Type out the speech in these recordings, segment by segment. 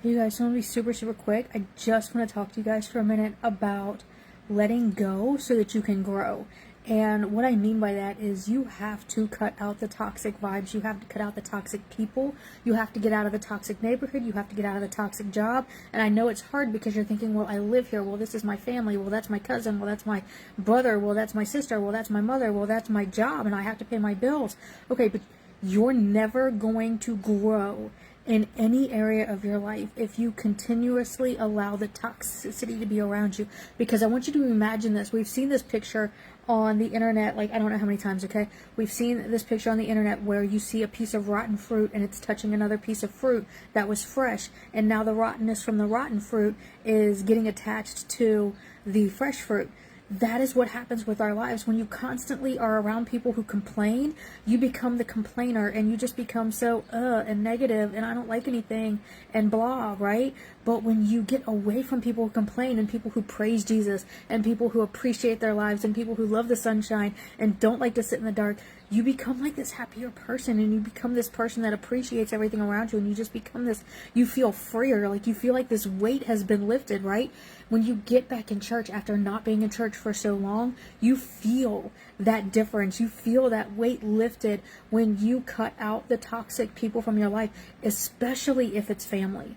You guys, so I'm gonna be super quick. I just want to talk to you guys for a minute about letting go so that you can grow. And what I mean by that is you have to cut out the toxic vibes. You have to cut out the toxic people. You have to get out of the toxic neighborhood. You have to get out of the toxic job. And I know it's hard because you're thinking, well, I live here. Well, this is my family. Well, that's my cousin. Well, that's my brother. Well, that's my sister. Well, that's my mother. Well, that's my job and I have to pay my bills. Okay, but you're never going to grow in any area of your life if you continuously allow the toxicity to be around you. Because I want you to imagine this. We've seen this picture on the internet, like I don't know how many times, okay? We've seen this picture on the internet where you see a piece of rotten fruit and it's touching another piece of fruit that was fresh, and now the rottenness from the rotten fruit is getting attached to the fresh fruit. That is what happens with our lives. When you constantly are around people who complain, you become the complainer and you just become so and negative and I don't like anything and blah, right? But when you get away from people who complain and people who praise Jesus and people who appreciate their lives and people who love the sunshine and don't like to sit in the dark, you become like this happier person, and you become this person that appreciates everything around you, and you just become this, you feel freer, like you feel like this weight has been lifted, right? When you get back in church after not being in church for so long, you feel that difference. You feel that weight lifted when you cut out the toxic people from your life, especially if it's family.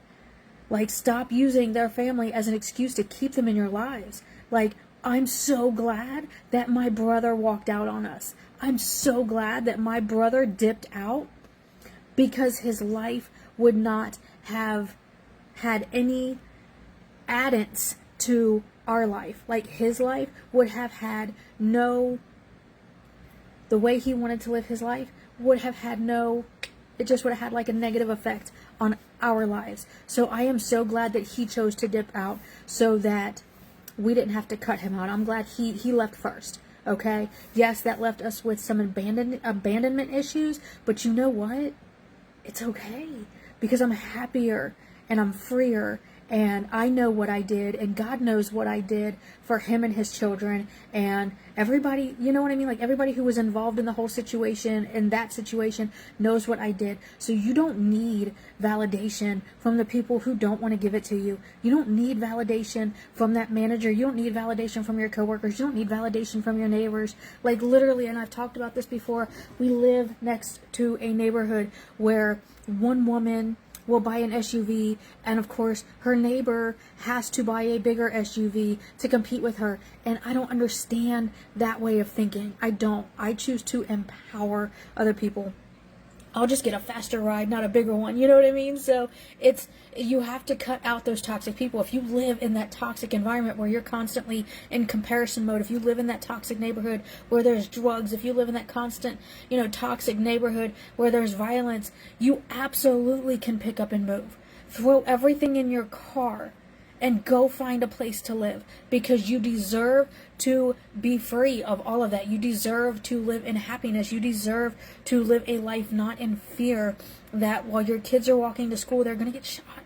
Like, stop using their family as an excuse to keep them in your lives. Like, I'm so glad that my brother walked out on us. I'm so glad that my brother dipped out because his life would not have had any addance to our life. Like, his life would have had no, the way he wanted to live his life would have had no, it just would have had like a negative effect on our lives. So I am so glad that he chose to dip out so that we didn't have to cut him out. I'm glad he left first. Okay? Yes, that left us with some abandonment issues, but you know what? It's okay, because I'm happier and I'm freer, and I know what I did, and God knows what I did for him and his children, and everybody, you know what I mean? Like, everybody who was involved in the whole situation, in that situation, knows what I did. So you don't need validation from the people who don't want to give it to you. You don't need validation from that manager. You don't need validation from your coworkers. You don't need validation from your neighbors. Like, literally, and I've talked about this before, we live next to a neighborhood where one woman will buy an SUV, and of course her neighbor has to buy a bigger SUV to compete with her, and I don't understand that way of thinking. I don't. I choose to empower other people. I'll just get a faster ride, not a bigger one. You know what I mean? So you have to cut out those toxic people. If you live in that toxic environment where you're constantly in comparison mode, if you live in that toxic neighborhood where there's drugs, if you live in that constant, toxic neighborhood where there's violence, you absolutely can pick up and move. Throw everything in your car and go find a place to live, because you deserve to be free of all of that. You deserve to live in happiness. You deserve to live a life not in fear that while your kids are walking to school, they're going to get shot,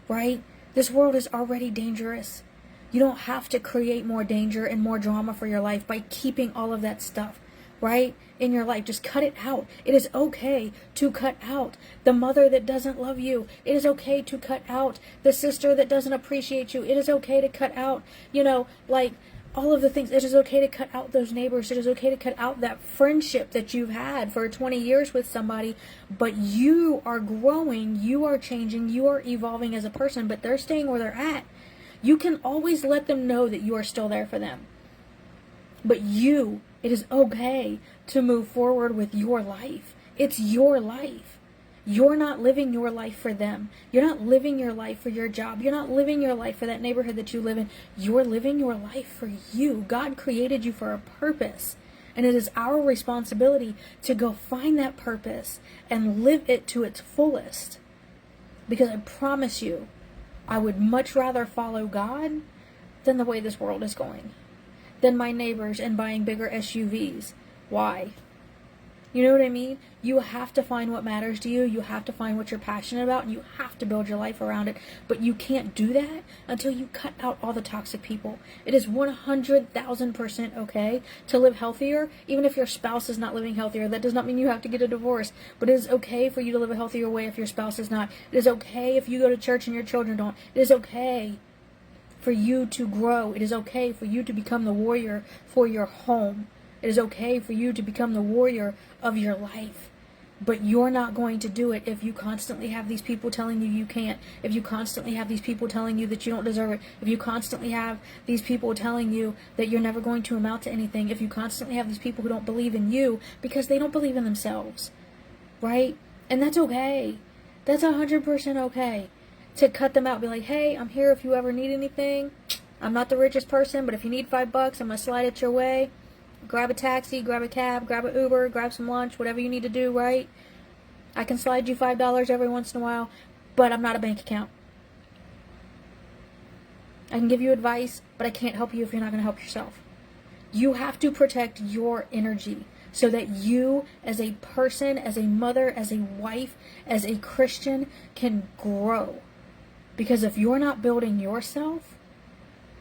right? This world is already dangerous. You don't have to create more danger and more drama for your life by keeping all of that stuff, right, in your life. Just cut it out. It is okay to cut out the mother that doesn't love you. It is okay to cut out the sister that doesn't appreciate you. It is okay to cut out, like all of the things. It is okay to cut out those neighbors. It is okay to cut out that friendship that you've had for 20 years with somebody, but you are growing, you are changing, you are evolving as a person, but they're staying where they're at. You can always let them know that you are still there for them. But it is okay to move forward with your life. It's your life. You're not living your life for them. You're not living your life for your job. You're not living your life for that neighborhood that you live in. You're living your life for you. God created you for a purpose. And it is our responsibility to go find that purpose and live it to its fullest. Because I promise you, I would much rather follow God than the way this world is going, than my neighbors and buying bigger SUVs. Why? You know what I mean? You have to find what matters to you. You have to find what you're passionate about, and you have to build your life around it. But you can't do that until you cut out all the toxic people. It is 100,000% okay to live healthier, even if your spouse is not living healthier. That does not mean you have to get a divorce, but it is okay for you to live a healthier way if your spouse is not. It is okay if you go to church and your children don't. It is okay for you to grow. It is okay for you to become the warrior for your home. It is okay for you to become the warrior of your life. But you're not going to do it if you constantly have these people telling you you can't. If you constantly have these people telling you that you don't deserve it. If you constantly have these people telling you that you're never going to amount to anything. If you constantly have these people who don't believe in you because they don't believe in themselves. Right? And that's okay. That's 100% okay. To cut them out. Be like, hey, I'm here if you ever need anything. I'm not the richest person, but if you need $5, I'm going to slide it your way. Grab a taxi, grab a cab, grab an Uber, grab some lunch, whatever you need to do, right? I can slide you $5 every once in a while, but I'm not a bank account. I can give you advice, but I can't help you if you're not going to help yourself. You have to protect your energy so that you, as a person, as a mother, as a wife, as a Christian, can grow. Because if you're not building yourself,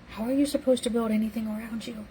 how are you supposed to build anything around you?